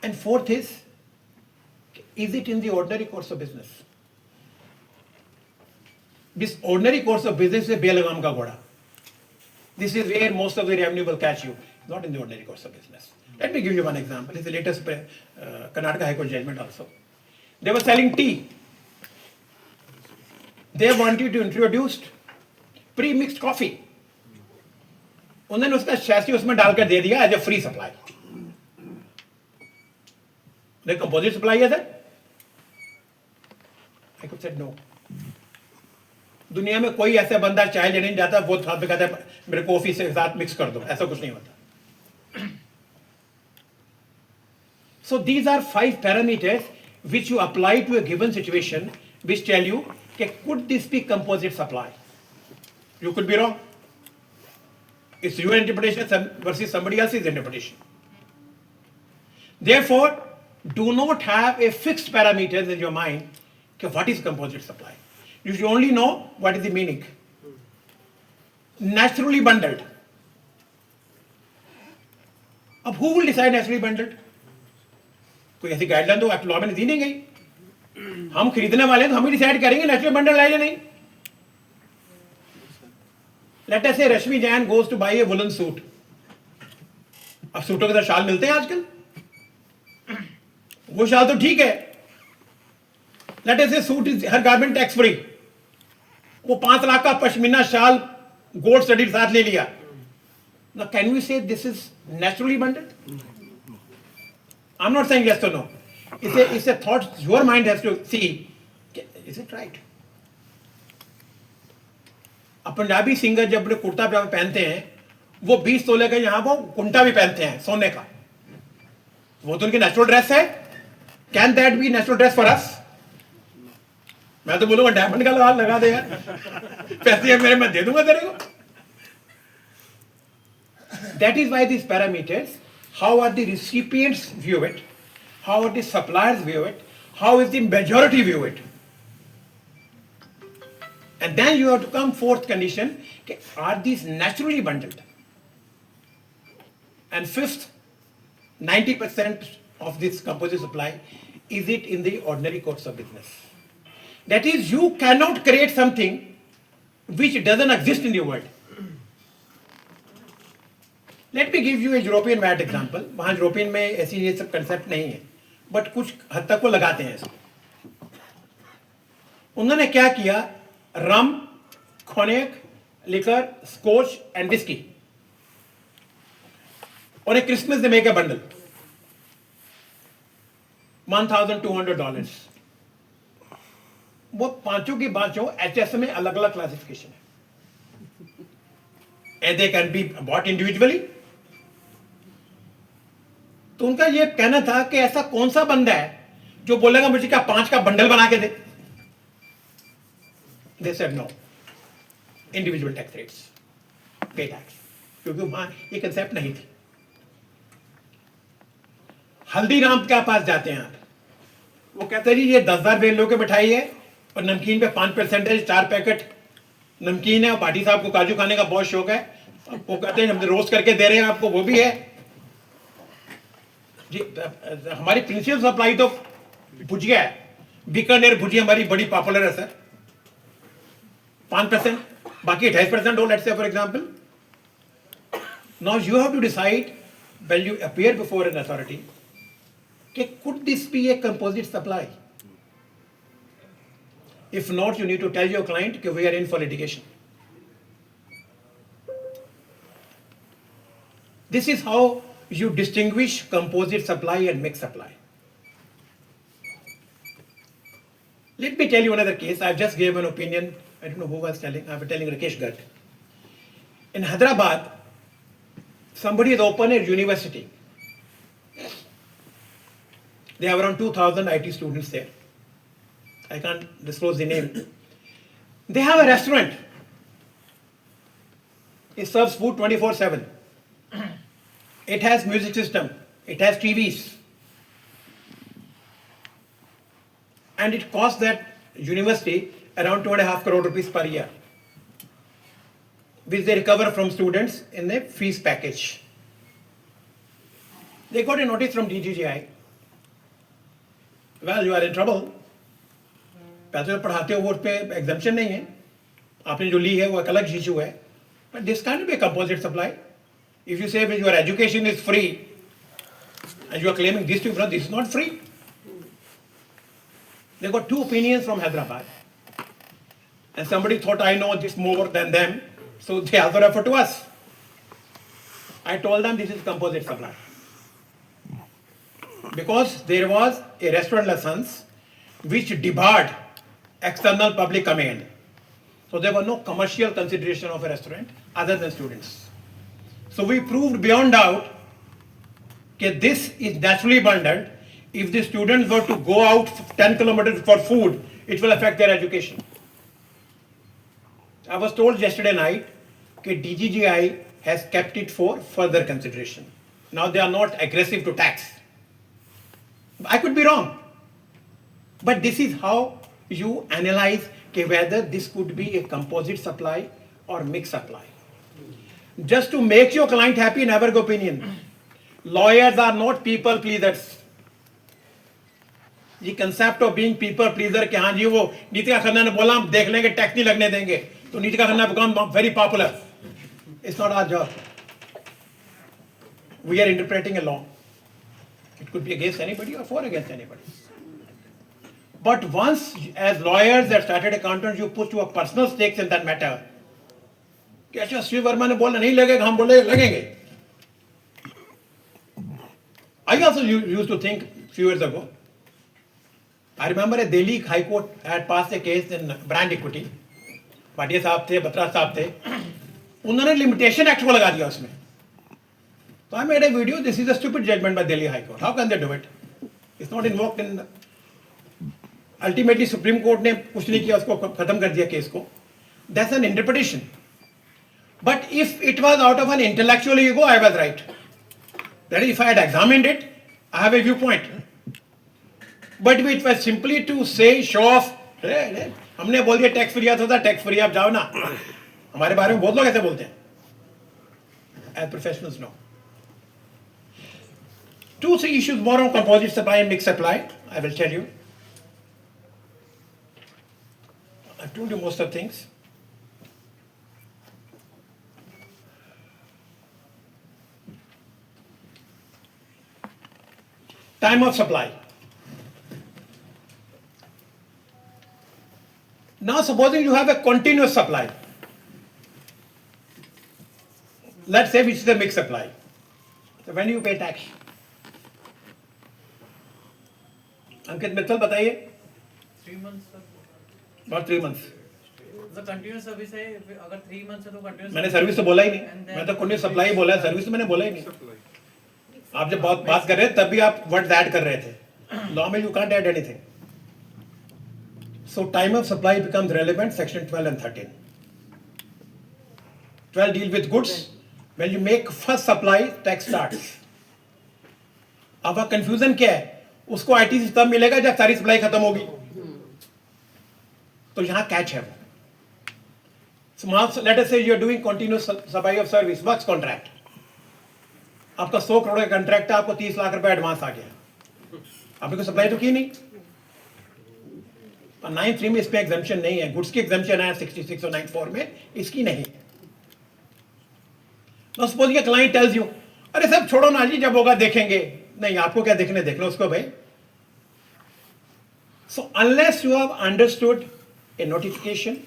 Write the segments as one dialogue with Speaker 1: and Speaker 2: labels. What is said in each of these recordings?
Speaker 1: And fourth is it in the ordinary course of business? This ordinary course of business is belagam ka goda. This is where most of the revenue will catch you, not in the ordinary course of business. Let me give you one example. It's the latest Karnataka High Court judgment also. They were selling tea. They wanted to introduce pre-mixed coffee. उन्होंने उसका शैसी उसमें डालकर दे दिया as a free supply. The composite supply है सर? I could say no. दुनिया में कोई ऐसा बंदा चाय लेने नहीं जाता वो साथ में कहता है मेरे कॉफी से साथ मिक्स कर दो. ऐसा कुछ नहीं होता. So these are 5 parameters which you apply to a given situation which tell you could this be composite supply? You could be wrong. It's your interpretation versus somebody else's interpretation. Therefore, do not have a fixed parameters in your mind. What is composite supply? You should only know what is the meaning. Naturally bundled. अब who will decide naturally bundled? कोई ऐसी guideline तो law में दी नहीं गई. हम खरीदने वाले तो हम ही डिसाइड करेंगे नेचुरल बंडल है या नहीं. Let us say Rashmi Jain goes to buy a woolen suit. अब सूटों के साथ शाल मिलते हैं आजकल. वो शाल तो ठीक है. Let us say suit is her garment tax free. वो 5 लाख का पश्मीना शाल गोल्ड स्टडीड साथ ले लिया. Now can we say this is naturally bundled? I'm not saying yes or no. It's a thought your mind has to see. Is it right? अब Punjabi singer जब अपने कुर्ता पहनते हैं वो 20 तोले का यहाँ वो कुंटा भी पहनते हैं सोने का. वो तो उनकी नेचुरल ड्रेस है. Can that be natural dress for us? मैं तो बोलूंगा डायमंड का लगा दे यार. पैसे मेरे मैं दे दूंगा तेरे को. That is why these parameters, how are the recipients view it, how are the suppliers view it, how is the majority view it. And then you have to come fourth condition, are these naturally bundled? And fifth, 90% of this composite supply, is it in the ordinary course of business? That is, you cannot create something which doesn't exist in the world. Let me give you a European VAT example. वहाँ European में ऐसी ये सब concept नहीं है, but कुछ हद तक वो लगाते हैं इसको. उन्होंने क्या किया? रम, कॉन्याक, लिकर, स्कॉच एंड विस्की और एक Christmas day make a bundle. $1,200. वो पांचों की पांचों एचएस में अलग अलग क्लासिफिकेशन है. And they can be bought individually. तो उनका ये कहना था कि ऐसा कौन सा बंदा है जो बोलेगा मुझे क्या 5 का बंडल बना के दे. They said no. Individual tax rates, pay tax. क्योंकि वहां ये कंसेप्ट नहीं थी. हल्दीराम के पास जाते हैं आप, वो कहते हैं जी ये 10,000 रुपये लो के मिठाई है और नमकीन पे 5% 4 पैकेट नमकीन है और पार्टी साहब को काजू खाने का बहुत शौक है. वो कहते हैं हम रोस्ट करके दे रहे हैं आपको, वो भी है जी. हमारी प्रिंसिपल सप्लाई तो भुजिया है. बीकानेर भुजिया हमारी बड़ी पॉपुलर है सर. 5%, बाकी 28% हो, let's say for example. Now you have to decide when you appear before an authority, could this be a composite supply? If not, you need to tell your client that we are in for litigation. This is how you distinguish composite supply and mixed supply. Let me tell you another case. I've just gave an opinion. I don't know who was telling. I was telling Rakesh Garg. In Hyderabad, somebody has opened a university. They have around 2,000 IT students there. I can't disclose the name. They have a restaurant. It serves food 24/7. It has music system. It has TVs. And it costs that university around 2.5 crore rupees per year, which they recover from students in a fees package. They got a notice from DGGI well, you are in trouble. पैसे जो पढ़ाते हो वो उस पर exemption नहीं है, आपने जो ली है वो एक अलग इशू है. But this can't be a composite supply. If you say your education is free and you are claiming this to be, this is not free. They got two opinions from Hyderabad. And somebody thought I know this more than them, so they also refer to us. I told them this is composite supply. Because there was a restaurant license which debarred external public coming in. So there was no commercial consideration of a restaurant other than students. So we proved beyond doubt that this is naturally abundant. If the students were to go out 10 kilometers for food, it will affect their education. I was told yesterday night that DGGI has kept it for further consideration. Now they are not aggressive to tax. I could be wrong. But this is how you analyze whether this could be a composite supply or mixed supply. Just to make your client happy, never go opinion. Lawyers are not people pleasers. The concept of being people pleaser कि हाँ जी वो नीतिका खन्ना ने बोला हम देख लेंगे tax नहीं लगने देंगे तो Nitika Khanna become very popular. It's not our job. We are interpreting a law. It could be against anybody or for against anybody. But once, as lawyers and started accountants, you put your personal stakes in that matter. कि अच्छा श्री वर्मा ने बोला नहीं लगेगा, हम बोले लगेंगे. I also used to think few years ago. I remember a Delhi High Court had passed a case in brand equity. पाटिया साहब थे, बत्रा साहब थे. उन्होंने लिमिटेशन एक्ट को लगा दिया उसमें. So I made a video. This is a stupid judgment by Delhi High Court. How can they do it? It's not invoked in. Ultimately, Supreme Court ने कुछ नहीं किया, उसको खत्म कर दिया केस को. That's an interpretation. But if it was out of an intellectual ego, I was right. That is, if I had examined it, I have a viewpoint. But if it was simply to say, show off, हमने बोल दिया tax free आता था, tax free आप जाओ ना. हमारे बारे में बहुत लोग ऐसे बोलते हैं. As professionals know. 2-3 issues more on composite supply and mixed supply. I will tell you. I've told you most of things. Time of supply. Now supposing you have a continuous supply. Let's say which is the mixed supply. So when do you pay tax? अंकित मित्तल बताइए.
Speaker 2: 3 months तक.
Speaker 1: Not 3 months.
Speaker 2: The continuous service है, अगर 3 months है तो continuous.
Speaker 1: मैंने service तो बोला ही नहीं. मैं तो continuous supply बोला है, सर्विस तो मैंने बोला ही नहीं. आप जब बहुत बात कर रहे थे तब भी आप वर्ड्स ऐड कर रहे थे. लॉ में you can't add anything. So time of supply becomes relevant, section 12 and 13. 12 deal with goods. When you make first supply, tax starts. अब confusion क्या है? उसको आईटी तब मिलेगा जब सारी सप्लाई खत्म होगी. तो यहाँ कैच है वो. So let us say you are doing continuous supply of service, works contract. आपका 100 करोड़ का कॉन्ट्रैक्ट है, आपको 30 लाख रुपए एडवांस आ गया. आपने कोई सप्लाई तो की नहीं. 9(3) में इस पे एग्जाम्पशन नहीं है. गुड्स की एग्जाम्पशन है 66 और 94 में, इसकी नहीं. Now suppose your client tells you, अरे सब छोड़ो ना जी, जब होगा देखेंगे. नहीं, आपको क्या देखने, देख लो उसको भाई. So unless you have understood a notification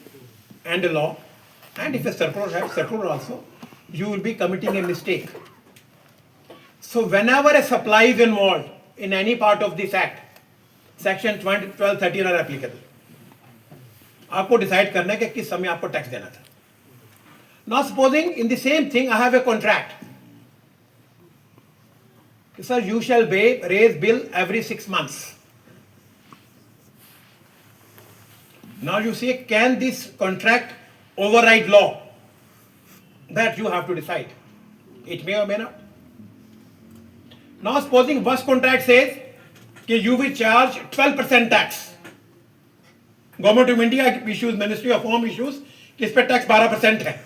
Speaker 1: and a law, and if a circular also, you will be committing a mistake. So whenever a supply is involved in any part of this act, section 12, 13 are applicable. आपको decide करना है कि किस समय आपको tax देना था. Now supposing in the same thing I have a contract. Sir, you shall raise bill every 6 months. Now you say, can this contract override law? That you have to decide. It may or may not. Now supposing first contract says that you will charge 12% tax. Government of India issues, Ministry of Home issues कि इस पे tax 12% है.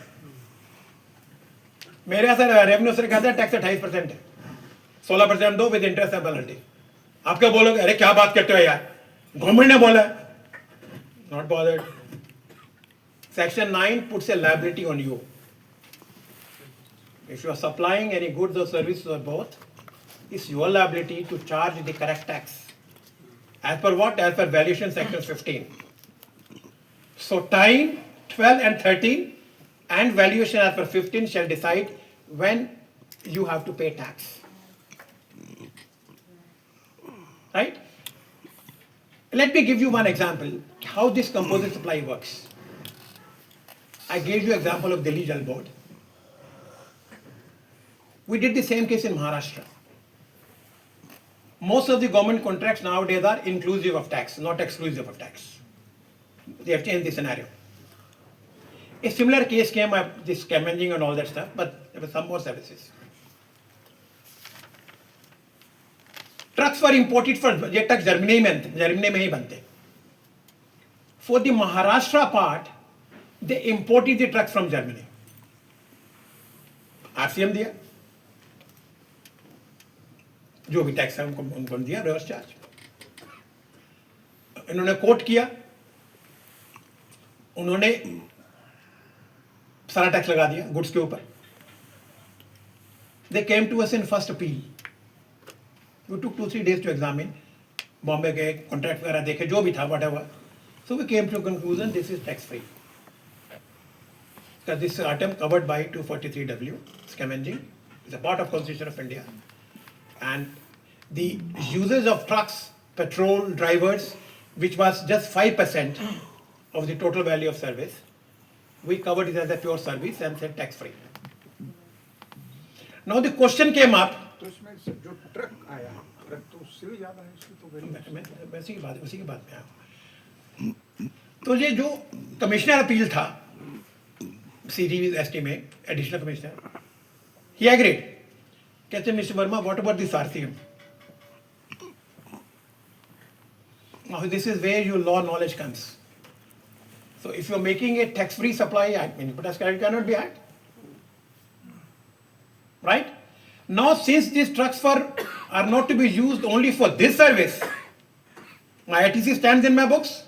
Speaker 1: मेरे यहाँ से revenue से कहते हैं टैक्स 28% है. 16% दो विद इंटरेस्ट एंड पेनल्टी. आप क्या बोलोगे, अरे क्या बात करते हो यार, गवर्नमेंट ने बोला. Not bothered. Section 9 puts a liability on you. If you are supplying any goods or services or both, it's your liability to charge the correct tax. As per what? As per valuation section 15. So time 12 and 13 and valuation as per 15 shall decide when you have to pay tax. Right? Let me give you one example how this composite supply works. I gave you example of Delhi Jal Board. We did the same case in Maharashtra. Most of the government contracts nowadays are inclusive of tax, not exclusive of tax. They have changed the scenario. A similar case came up, this scavenging and all that stuff, but there were some more services. Trucks were imported for ये truck Germany में ही बनते. For the Maharashtra part, they imported the trucks from Germany. RCM दिया, जो भी tax है उनको दिया reverse charge. इन्होंने कोट किया, उन्होंने सारा टैक्स लगा दिया गुड्स के ऊपर. They came to us in first appeal. We took 2-3 days to examine. Bombay गए, कॉन्ट्रैक्ट वगैरह देखे, जो भी था whatever. So we came to a conclusion this is tax free. Because this item covered by 243W, scavenging, is a part of Constitution of India. And the usage of trucks, petrol, drivers, which was just 5% of the total value of service, we covered it as a pure service and said tax free. Now the question came up.
Speaker 3: तो इसमें से जो truck आया, truck तो उससे भी ज्यादा है, इसकी तो वैल्यू.
Speaker 1: मैं उसी की बात में आया. तो ये जो कमिश्नर अपील था CGST में, एडिशनल कमिश्नर, ही एग्रीड. कहते mister Verma, what about this RCM? Now this is where your law knowledge comes. So if you're making a tax-free supply, I mean, but credit cannot be had. Right? Now since these trucks are not to be used only for this service, my ITC stands in my books.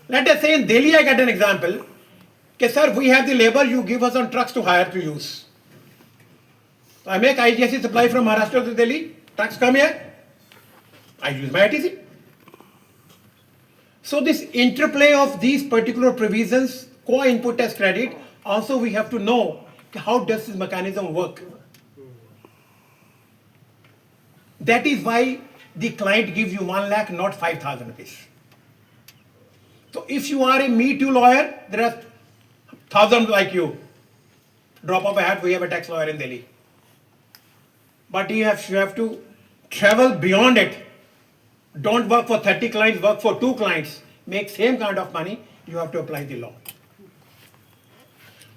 Speaker 1: Let us say in Delhi I get an example. Okay, sir, we have the labor, you give us on trucks to hire to use. So I make IGST supply from Maharashtra to Delhi, trucks come here, I use my ITC. So this interplay of these particular provisions, co-input tax credit, also we have to know how does this mechanism work. That is why the client gives you 1 lakh, not 5,000 rupees. So if you are a Me Too lawyer, there are thousands like you. Drop of a hat, we have a tax lawyer in Delhi. But you have to travel beyond it. Don't work for 30 clients, work for 2 clients. Make same kind of money, you have to apply the law.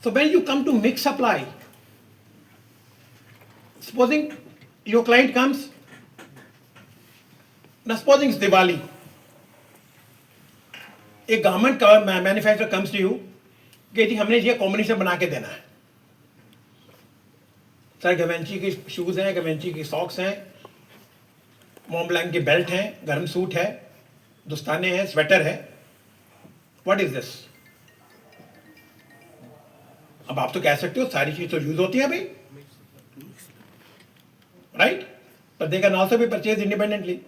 Speaker 1: So when you come to mixed supply, supposing your client comes, now supposing it's Diwali, a garment manufacturer comes to you, कि जी हमने ये combination बना के देना है. Sir गवेंची की shoes हैं, गवेंची की सॉक्स हैं, मोंब्लैंक की बेल्ट हैं, गर्म सूट है, दस्ताने हैं, स्वेटर है. What is this? अब आप तो कह सकते हो सारी चीज तो यूज होती है भाई, राइट? पर they can also be purchase independently.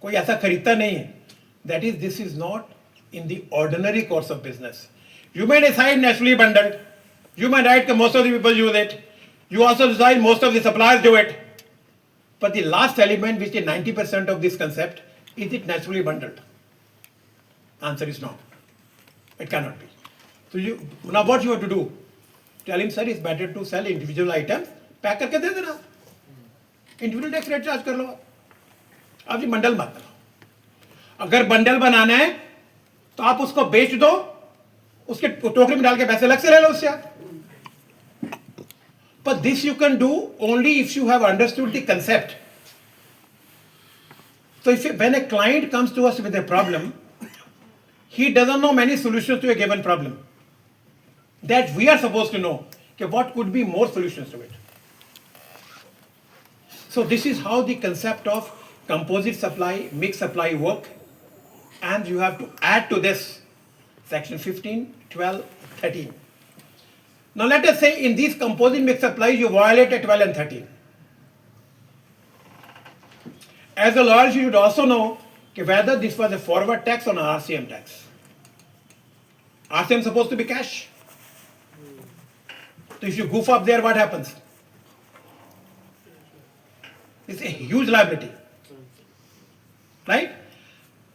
Speaker 1: कोई ऐसा खरीदता नहीं है. That is this is not in the ordinary course of business. You may decide naturally bundled. You may write that most of the people use it. You also decide most of the suppliers do it. But the last element, which is 90% of this concept, is it naturally bundled? Answer is no. It cannot be. So now what you have to do? Tell him, sir, it's better to sell individual items. Pack करके दे देना. Individual tax rate charge कर लो. अब जी bundle मत बनाओ. अगर bundle बनाना है तो आप उसको बेच दो, उसके टोकरी में डाल के पैसे अलग से ले लो उससे. But this you can do only if you have understood the concept. So when a client comes to us with a problem, he doesn't know many solutions to a given problem. That we are supposed to know. Okay, what could be more solutions to it? So this is how the concept of composite supply, mixed supply work, and you have to add to this section 15, 12, 13. Now let us say in these composite mixed supplies you violated 12 and 13. As a lawyer, you should also know whether this was a forward tax or an RCM tax. RCM supposed to be cash. So if you goof up there, what happens? It's a huge liability. Right?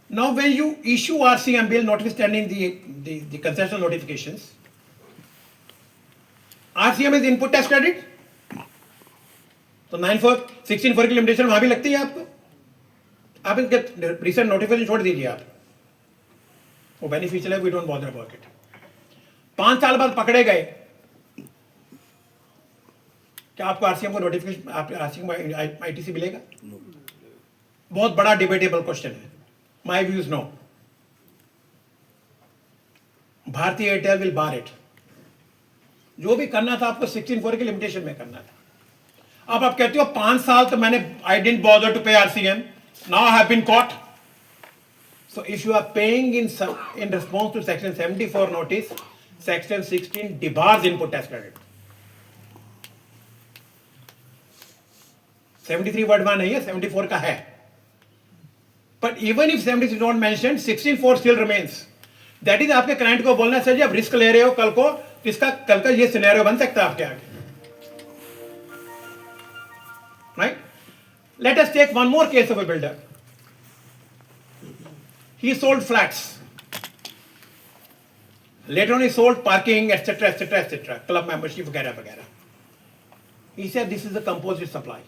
Speaker 1: Now when you issue RCM bill, notwithstanding the concessional notifications, RCM is input tax credit. तो 9(4), 16(4) की limitation वहां भी लगती है आपको. आप इनके recent notification छोड़ दीजिए आप. वो बेनिफिशियल है, we don't bother about it. 5 साल बाद पकड़े गए, क्या आपको आरसीएम को नोटिफिकेशन, आप आरसीएम को आईटीसी मिलेगा? बहुत बड़ा डिबेटेबल क्वेश्चन है. My views no. भारतीय एयरटेल विल बार इट. जो भी करना था आपको 16(4) की लिमिटेशन में करना था. अब आप कहते हो 5 साल तो मैंने I didn't bother to pay RCM, now I have been caught. So if you are paying in response to section 74 notice, section 16 debars input tax credit. 73 word one नहीं है, 74 का है. But even if 76 is not mentioned, 16(4) still remains. That is आपके client को बोलना sir जी आप risk ले रहे हो, कल का ये सिनेरियो बन सकता है आपके आगे. Right? Let us take one more case of a builder. He sold flats. Later on he sold parking, etc., etc., etc., club membership, वगैरह वगैरह. He said this is a composite supply.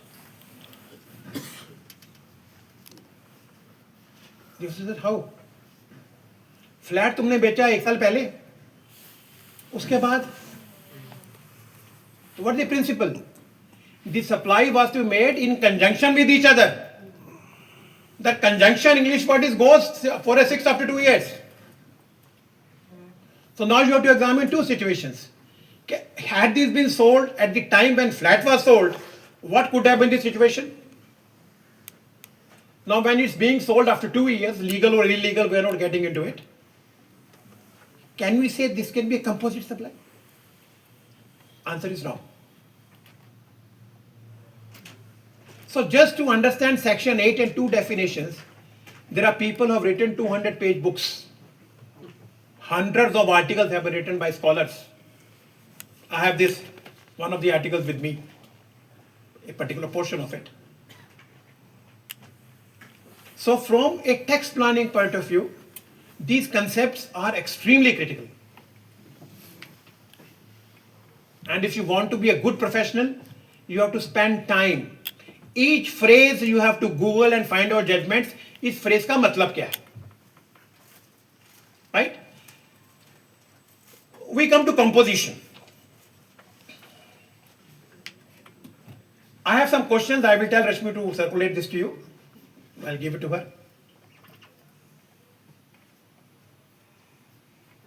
Speaker 1: This is it how? Flat तुमने बेचा 1 साल पहले, उसके बाद what is the principle? The supply was to be made in conjunction with each other. The conjunction English word is goes for a 6 after 2 years. So now you have to examine two situations. Had these been sold at the time when flat was sold, what could have been the situation? Now when it's being sold after 2 years, legal or illegal, we are not getting into it. Can we say this can be a composite supply? Answer is no. So just to understand section 8 and 2 definitions, there are people who have written 200-page books. Hundreds of articles have been written by scholars. I have this, one of the articles with me, a particular portion of it. So from a tax planning point of view, these concepts are extremely critical. And if you want to be a good professional, you have to spend time. Each phrase you have to Google and find out judgments. इस phrase का मतलब क्या है? Right? We come to composition. I have some questions. I will tell Rashmi to circulate this to you. I'll give it to her.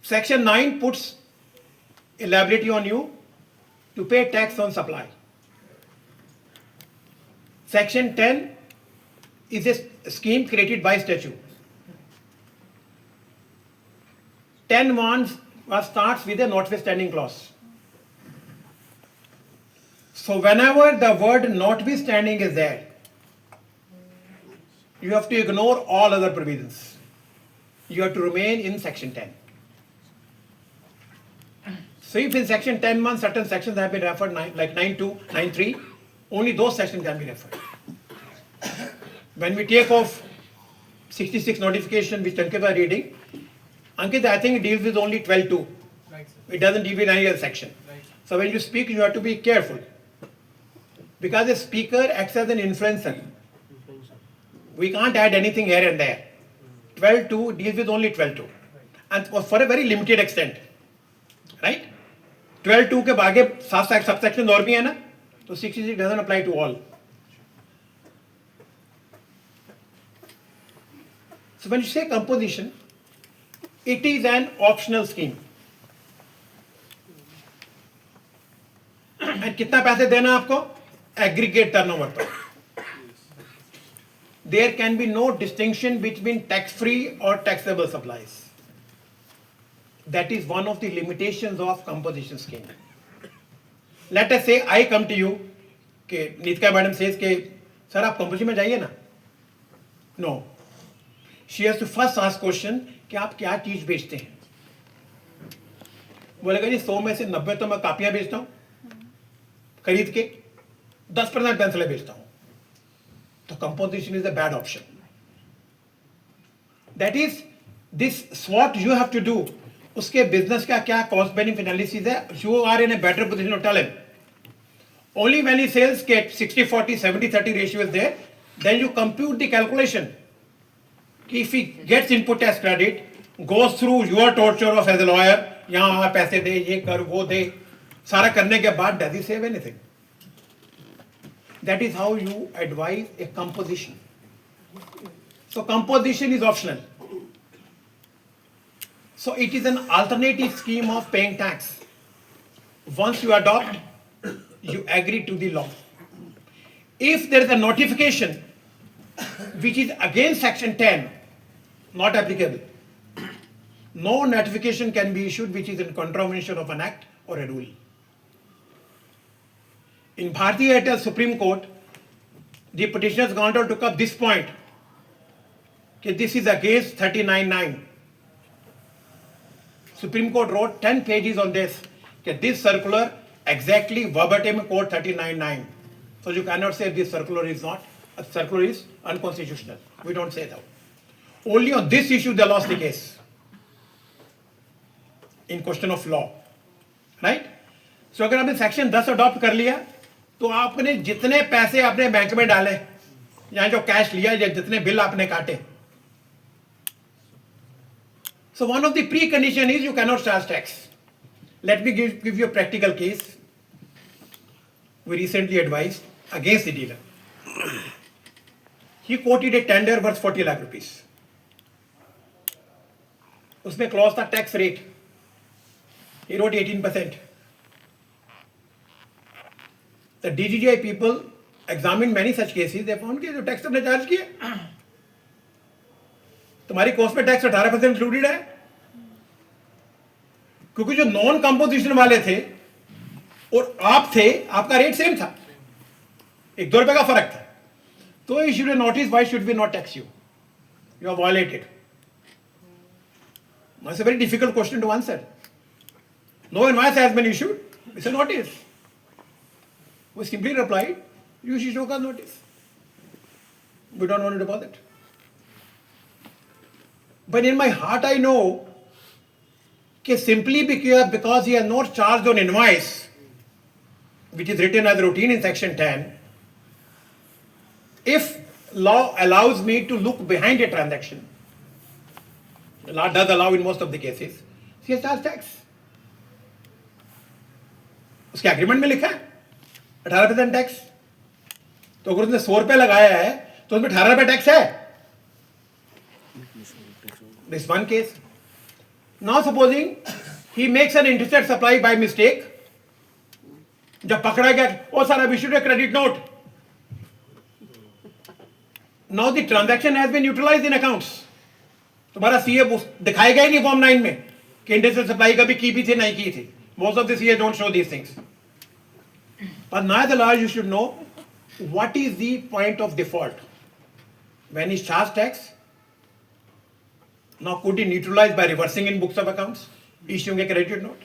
Speaker 1: Section 9 puts a liability on you to pay tax on supply. Section 10 is a scheme created by statute. 10(1) starts with a notwithstanding clause. So whenever the word notwithstanding is there, you have to ignore all other provisions. You have to remain in section 10. So if in section 10(1) certain sections have been referred, like 9(2), 9(3), only those sections can be referred. When we take off 66 notification which Ankit was reading, Ankit, I think it deals with only 12(2).
Speaker 2: Right, sir.
Speaker 1: It doesn't deal with any other section.
Speaker 2: Right.
Speaker 1: So when you speak, you have to be careful. Because a speaker acts as an influencer. We can't add anything here and there. 12(2) deals with only 12(2). And for a very limited extent. Right? 12(2) के बागे 7 subsections और भी है ना, तो 66 doesn't apply to all. So when you say composition, it is an optional scheme. And कितना पैसे देना आपको? Aggregate turnover पर. there can be no distinction between tax-free or taxable supplies. That is one of the limitations of composition scheme. Let us say I come to you, कि Nitika madam says कि sir आप composition में जाइए ना. No. She has to first ask question कि आप क्या चीज बेचते हैं. बोलेगा जी 100 में से 90 तो मैं कापियां बेचता हूँ खरीद के, 10% पेंसिलें बेचता हूँ. तो composition is a bad option. That is, this what you have to do. उसके बिजनेस का क्या कॉस्ट बेनिफिट एनालिसिस है. You are in a better position to tell him. Only when he sells get 60-40, 70-30 ratio is there, then you compute the calculation. If he gets input tax credit, goes through your torture of as a lawyer, यहाँ वहाँ पैसे दे, ये कर, वो दे, सारा करने के बाद does he save anything? That is how you advise a composition. So composition is optional. So it is an alternative scheme of paying tax. Once you adopt, you agree to the law. If there is a notification which is against section 10, not applicable, no notification can be issued which is in contravention of an act or a rule. In Bharatiya Airtel Supreme Court, the petitioner's counsel took up this point, that this is against 39(9). Supreme Court wrote 10 pages on this, that this circular exactly verbatim quote 39(9). So you cannot say this circular is unconstitutional. We don't say that. Only on this issue they lost the case. In question of law. Right? So अगर आपने section 10 adopt कर लिया तो आपने जितने पैसे अपने bank में डाले या जो कैश लिया या जितने बिल आपने काटे. So one of the precondition is you cannot charge tax. Let me give you a practical case. We recently advised against the dealer. He quoted a tender worth 40 lakh rupees. उसमें clause था tax rate. He wrote 18%. The DGGI people examined many such cases. They found कि जो tax तुमने charge किया तुम्हारी cost में tax 18% included है, क्योंकि जो नॉन कंपोजिशन वाले थे और आप थे, आपका रेट सेम था, 1-2 रुपए का फर्क था. तो issued a notice, why should we not tax you, you are violated. It's a very difficult question to answer. No invoice has been issued. It's a notice. We simply replied, you should show us notice. We don't want to deposit. But in my heart I know that simply because he has not charged on invoice, which is written as routine in section 10, if law allows me to look behind a transaction, the law does allow in most of the cases, he has charged tax. उसके agreement में लिखा है 18% tax. तो अगर उसने 100 रुपए लगाया है तो उसमें 18 रुपए टैक्स है. This one case. Now supposing he makes an interstate supply by mistake. जब पकड़ा गया, ओ sir I've issued a credit note. Now the transaction has been utilized in accounts. तुम्हारा सीए दिखाएगा ही नहीं फॉर्म 9 में कि इंडस्ट्रियल सप्लाई कभी की भी थी नहीं की थी. Most of the CA don't show these things. But nevertheless, you should know what is the point of default. When he charged tax, now could he neutralize by reversing in books of accounts, issuing a credit note?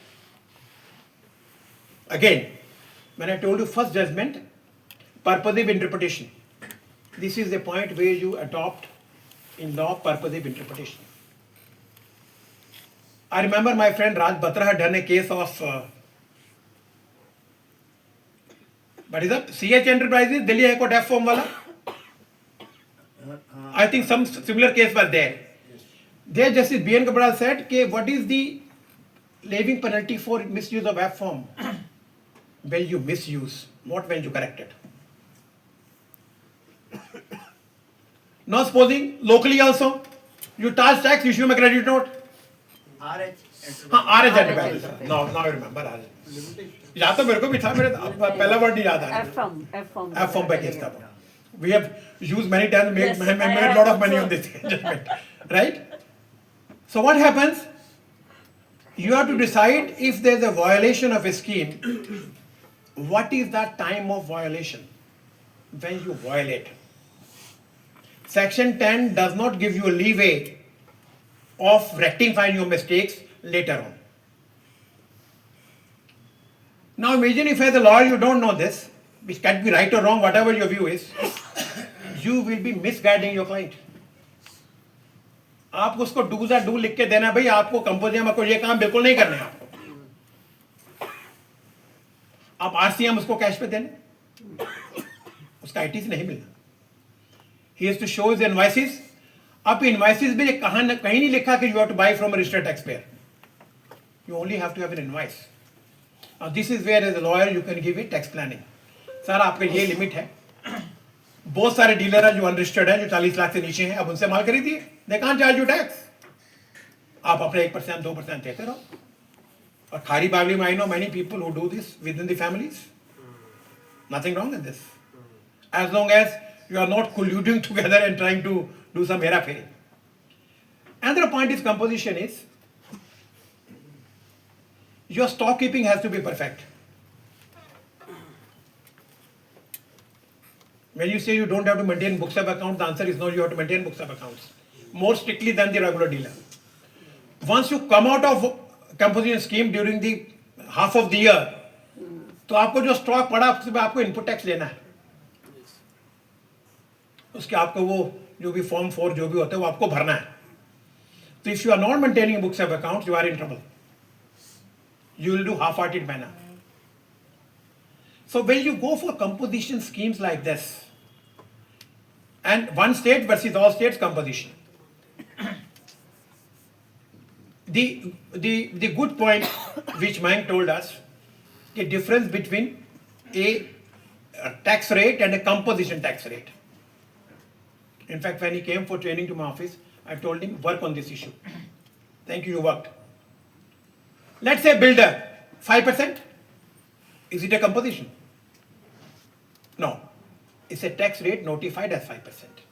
Speaker 1: Again, when I told you first judgment, purposive interpretation. This is the point where you adopt in law purposive interpretation. I remember my friend Raj Batra had done a case of what is that? CH Enterprises, Delhi High Court F form wala. I think some similar case was there. There Justice B.N. Kabral said, "Ke what is the levying penalty for misuse of F form? When you misuse, not when you correct it." Now supposing locally also, you charge tax, issue a credit note. RH Enterprises. Now I remember RH. या तो मेरे को भी था, मेरे पहला word नहीं याद आया.
Speaker 4: F firm
Speaker 1: F firm पे केस था. We have used many times, made,
Speaker 4: Yes,
Speaker 1: made
Speaker 4: I
Speaker 1: a lot of money
Speaker 4: also.
Speaker 1: on this judgment, right? So what happens? You have to decide if there's a violation of a scheme, what is that time of violation when you violate? Section 10 does not give you a leeway of rectifying your mistakes later on. Now imagine if as a lawyer you don't know this, which can be right or wrong, whatever your view is, you will be misguiding your client. आप उसको डूजा do लिख के देना भाई आपको कंपोजियम को ये काम बिल्कुल नहीं करने आपको आप आरसीएम उसको कैश पे देना उसका आईटी से नहीं मिलना ही has to show his invoices अब इनवॉइसेस भी कहीं नहीं लिखा कि you have to buy from a registered tax payer you only have to have an invoice this is where as a lawyer you can give it tax planning sir आपका ये limit है बहुत सारे डीलर हैं जो unregistered हैं जो 40 लाख से नीचे हैं अब उनसे माल खरीदिए they can't charge you tax आप अपने 1% 2% देते रहो और खारी बावली में I know many people who do this within the families nothing wrong in this as long as you are not colluding together and trying to do some hera pheri another point is composition is your stock keeping has to be perfect. When you say you don't have to maintain books of accounts, the answer is no, you have to maintain books of accounts. More strictly than the regular dealer. Once you come out of composition scheme during the half of the year, तो आपको जो stock पड़ा उसमें आपको input tax लेना है उसके आपको वो जो भी फॉर्म 4 जो भी होता है वो आपको भरना है तो if you are not maintaining books of accounts you are in trouble you will do half-hearted manner. So when you go for composition schemes like this, and one state versus all states composition, the good point which Mayank told us, the difference between a tax rate and a composition tax rate. In fact, when he came for training to my office, I told him work on this issue. Thank you, you worked. Let's say builder, 5%. Is it a composition? No. It's a tax rate notified as 5%.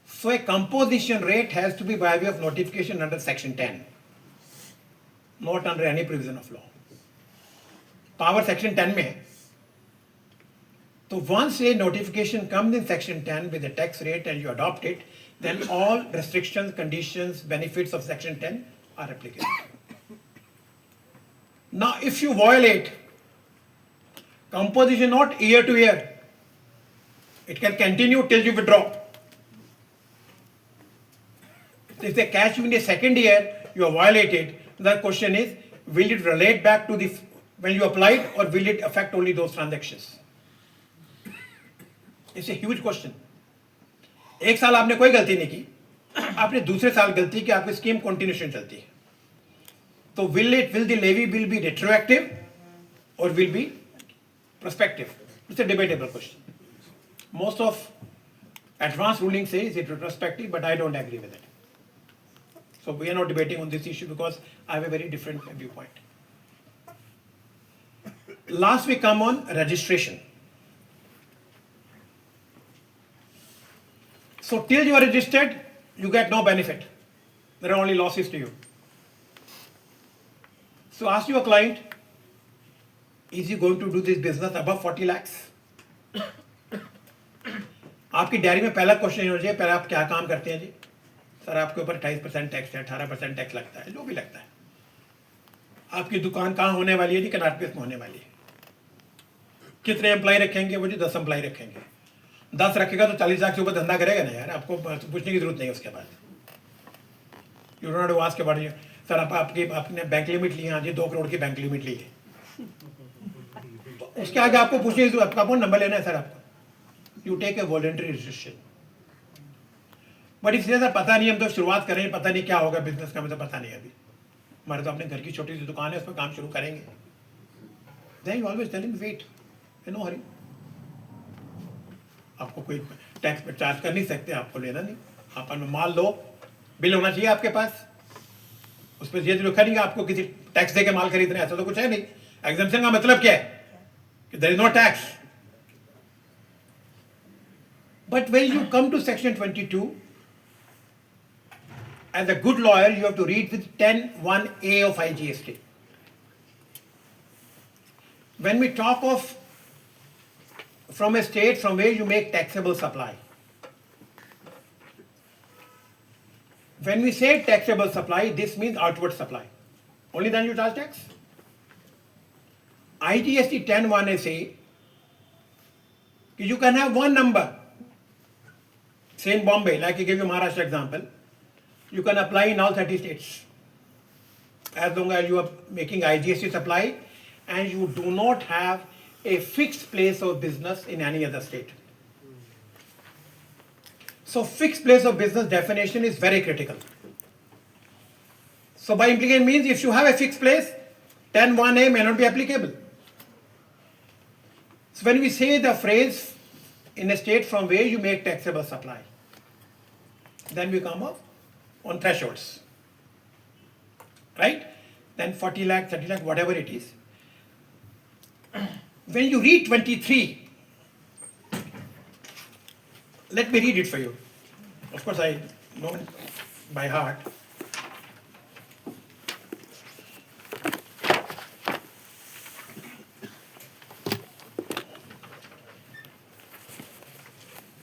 Speaker 1: So a composition rate has to be by way of notification under section 10. Not under any provision of law. Power section 10 में है. So once a notification comes in section 10 with a tax rate and you adopt it, then all restrictions, conditions, benefits of section 10 are applicable. Now, if you violate composition not year to year, it can continue till you withdraw. If they catch you in the second year, you have violated. The question is, will it relate back to the when you applied, or will it affect only those transactions? It's a huge question. एक साल आपने कोई गलती नहीं की, आपने दूसरे साल गलती की, आपकी स्कीम कंटिन्यूशन चलती है. So will the levy bill be retroactive or will be prospective? It's a debatable question. Most of advanced rulings say is it retrospective, but I don't agree with it. So we are not debating on this issue because I have a very different viewpoint. Last we come on registration. So till you are registered, you get no benefit. There are only losses to you. So ask your client, is he going to do this business above 40 lakhs? आपकी diary में पहला question होना चाहिए, पहले आप क्या काम करते हैं जी? सर आपके ऊपर 28% टैक्स है, 18% टैक्स लगता है, जो भी लगता है. आपकी दुकान कहाँ होने वाली है जी? कनाट प्लेस में होने वाली है. कितने एम्प्लॉय रखेंगे? वो जी 10 एम्प्लॉय रखेंगे. 10 रखेगा तो 40 लाख से ऊपर धंधा करेगा ना यार, आपको पूछने की जरूरत नहीं है उसके बाद. You don't have to ask about it. Sir आपने बैंक लिमिट ली है, हाँ जी 2 करोड़ की बैंक लिमिट ली है. उसके आगे आपको पूछने की आपका कौन नंबर लेना है सर आपको? You take a voluntary registration. But इसलिए सर पता नहीं, हम तो शुरुआत करेंगे, पता नहीं क्या होगा बिजनेस का, मतलब पता नहीं अभी. हमारे तो अपने घर की छोटी सी दुकान है, उस पर काम शुरू करेंगे. Then you always tell him wait, no hurry. आपको कोई टैक्स पे चार्ज कर नहीं सकते, आपको लेना नहीं. आप माल लो, बिल होना चाहिए आपके पास, उस पर ये लिखा नहीं आपको किसी टैक्स दे के माल खरीदना है, ऐसा तो कुछ है नहीं. एग्जम्पशन का मतलब क्या है? कि there is no tax. But when you come to section 22, as a good lawyer, you have to read with 10(1)(a) of IGST. When we talk of from a state from where you make taxable supply, when we say taxable supply, this means outward supply. Only then you charge tax. IGST 10(1)(a) say you can have one number. Say in Bombay, like I gave you Maharashtra example, you can apply in all 30 states. As long as you are making IGST supply and you do not have a fixed place of business in any other state. So fixed place of business definition is very critical. So by implication means if you have a fixed place, 10(1)(a) may not be applicable. So when we say the phrase in a state from where you make taxable supply, then we come up on thresholds, right? Then 40 lakh, 30 lakh, whatever it is. When you read 23, let me read it for you. Of course, I know it by heart.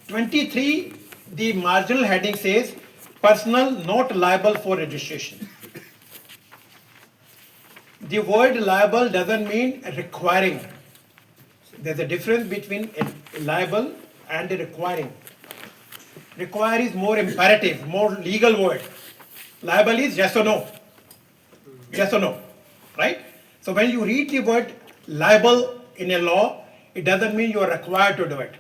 Speaker 1: (23), the marginal heading says, personal not liable for registration. The word liable doesn't mean requiring. There's a difference between a liable and a requiring. Require is more imperative, more legal word. Liable is yes or no. Yes or no, right? So when you read the word liable in a law, it doesn't mean you are required to do it.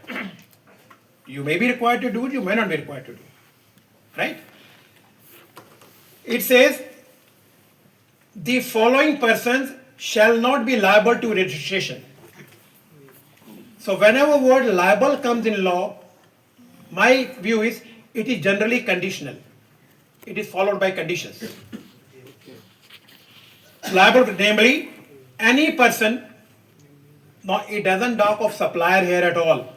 Speaker 1: You may be required to do it, you may not be required to do it, right? It says, the following persons shall not be liable to registration. So whenever word liable comes in law, my view is it is generally conditional. It is followed by conditions. Liable, namely, any person, no, it doesn't talk of supplier here at all.